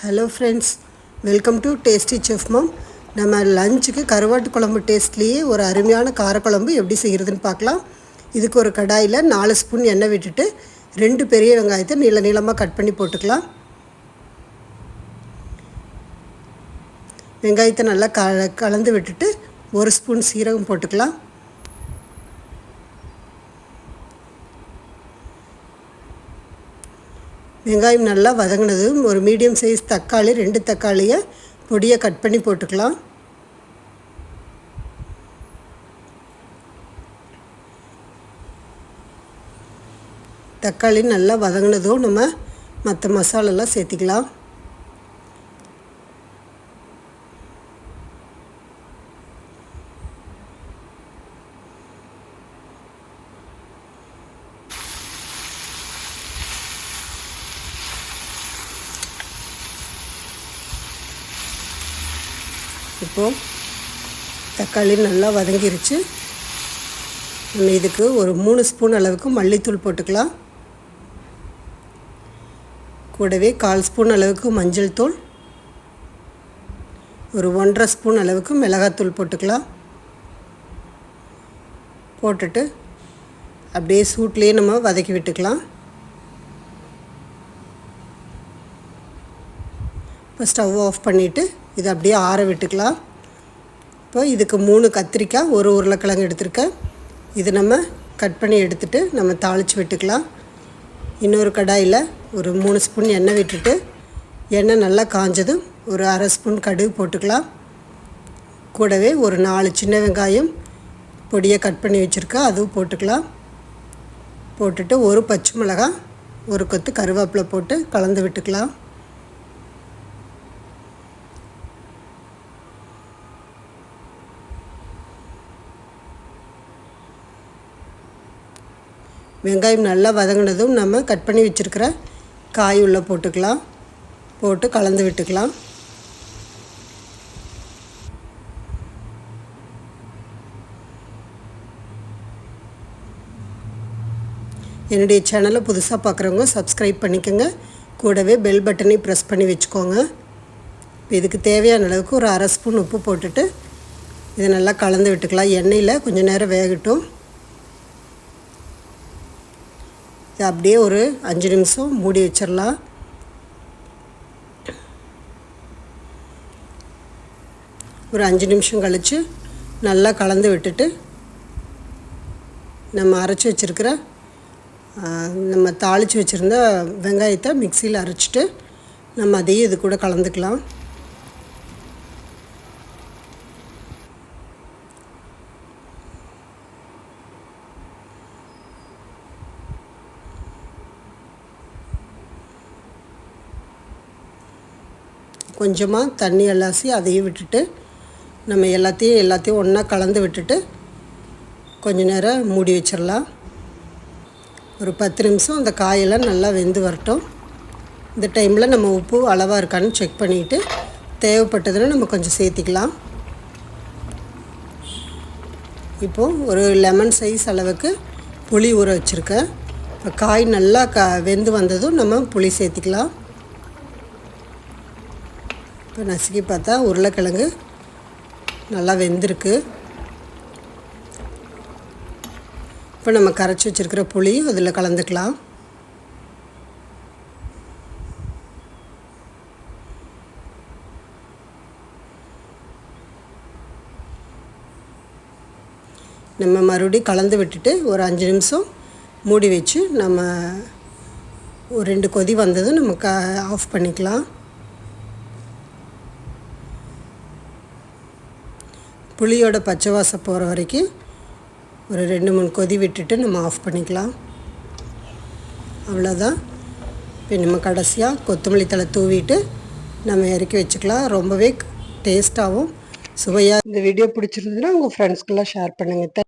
Hello friends, welcome to tasty chef mom. நம்ம லஞ்சுக்கு கருவாட்டு குழம்பு டேஸ்ட்லேயே ஒரு அருமையான காரக்குழம்பு எப்படி செய்கிறதுன்னு பார்க்கலாம். இதுக்கு ஒரு கடாயில் 4 ஸ்பூன் எண்ணெய் விட்டுட்டு 2 பெரிய வெங்காயத்தை நீளமாக கட் பண்ணி போட்டுக்கலாம். வெங்காயத்தை நல்லா கலந்து விட்டுட்டு 1 ஸ்பூன் சீரகம் போட்டுக்கலாம். வெங்காயம் நல்லா வதங்கினதும் ஒரு மீடியம் சைஸ் தக்காளி 2 தக்காளியை பொடியை கட் பண்ணி போட்டுக்கலாம். தக்காளி நல்லா வதங்கினதும் நம்ம மற்ற மசாலெல்லாம் சேர்த்திக்கலாம். இப்போது தக்காளி நல்லா வதங்கிருச்சு. நம்ம இதுக்கு ஒரு 3 ஸ்பூன் அளவுக்கு மல்லித்தூள் போட்டுக்கலாம். கூடவே 1/4 ஸ்பூன் அளவுக்கு மஞ்சள் தூள், ஒரு 1.5 ஸ்பூன் அளவுக்கு மிளகாத்தூள் போட்டுக்கலாம். போட்டுட்டு அப்படியே சூட்லேயே நம்ம வதக்கி விட்டுக்கலாம். இப்போ ஸ்டவ் ஆஃப் பண்ணிவிட்டு இதை அப்படியே ஆற விட்டுக்கலாம். இப்போ இதுக்கு 3 கத்திரிக்காய், 1 உருளைக்கிழங்கு எடுத்துருக்கேன். இது நம்ம கட் பண்ணி எடுத்துகிட்டு நம்ம தாளித்து விட்டுக்கலாம். இன்னொரு கடாயில் ஒரு 3 ஸ்பூன் எண்ணெய் விட்டுட்டு எண்ணெய் நல்லா காஞ்சதும் ஒரு 1/2 ஸ்பூன் கடுகு போட்டுக்கலாம். கூடவே ஒரு 4 சின்ன வெங்காயம் பொடியை கட் பண்ணி வச்சுருக்கேன், அதுவும் போட்டுக்கலாம். போட்டுட்டு ஒரு பச்சை மிளகாய், ஒரு கொத்து கருவேப்பிலை போட்டு கலந்து விட்டுக்கலாம். வெங்காயம் நல்லா வதங்கினதும் நம்ம கட் பண்ணி வச்சுருக்கிற காய் உள்ளே போட்டுக்கலாம். போட்டு கலந்து விட்டுக்கலாம். என்னுடைய சேனலை புதுசாக பார்க்குறவங்க சப்ஸ்கிரைப் பண்ணிக்கோங்க. கூடவே பெல் பட்டனை ப்ரெஸ் பண்ணி வச்சுக்கோங்க. இப்போ இதுக்கு தேவையான அளவுக்கு ஒரு 1/2 ஸ்பூன் உப்பு போட்டுட்டு இதை நல்லா கலந்து விட்டுக்கலாம். எண்ணெயில் கொஞ்சம் நேரம் வேகட்டும். இது அப்படியே ஒரு 5 நிமிஷம் மூடி வச்சிடலாம். ஒரு 5 நிமிஷம் கழித்து நல்லா கலந்து விட்டுட்டு நம்ம அரைச்சி வச்சுருக்கிற நம்ம தாளித்து வச்சுருந்த வெங்காயத்தை மிக்சியில் அரைச்சிட்டு நம்ம அதையும் இது கூட கலந்துக்கலாம். கொஞ்சமாக தண்ணி அலாசி அதையும் விட்டுட்டு நம்ம எல்லாத்தையும் ஒன்றா கலந்து விட்டுட்டு கொஞ்சம் நேரம் மூடி வச்சிடலாம். ஒரு 10 நிமிஷம் அந்த காயெல்லாம் நல்லா வெந்து வரட்டும். இந்த டைமில் நம்ம உப்பு அளவாக இருக்கான்னு செக் பண்ணிவிட்டு தேவைப்பட்டதுன்னா நம்ம கொஞ்சம் சேர்த்திக்கலாம். இப்போது ஒரு லெமன் சைஸ் அளவுக்கு புளி ஊற வச்சுருக்கேன். இப்போ காய் நல்லா வெந்து வந்ததும் நம்ம புளி சேர்த்திக்கலாம். இப்போ நசுக்கி பார்த்தா உருளைக்கிழங்கு நல்லா வெந்திருக்கு. இப்போ நம்ம கரைச்சி வச்சுருக்கிற புளியும் அதில் கலந்துக்கலாம். நம்ம மறுபடியும் கலந்து விட்டுட்டு ஒரு 5 நிமிஷம் மூடி வச்சு நம்ம ஒரு 2 கொதி வந்ததும் நம்ம ஆஃப் பண்ணிக்கலாம். புளியோட பச்சை வாசம் போகிற வரைக்கும் ஒரு 2-3 கொதி விட்டுட்டு நம்ம ஆஃப் பண்ணிக்கலாம். அவ்வளோதான். இப்போ நம்ம கடைசியாக கொத்தமல்லி தழை தூவிட்டு நம்ம இறக்கி வச்சுக்கலாம். ரொம்பவே டேஸ்ட்டாகவும் சுவையாக. இந்த வீடியோ பிடிச்சிருந்ததுன்னா உங்கள் ஃப்ரெண்ட்ஸ்க்கெல்லாம் ஷேர் பண்ணுங்கள்.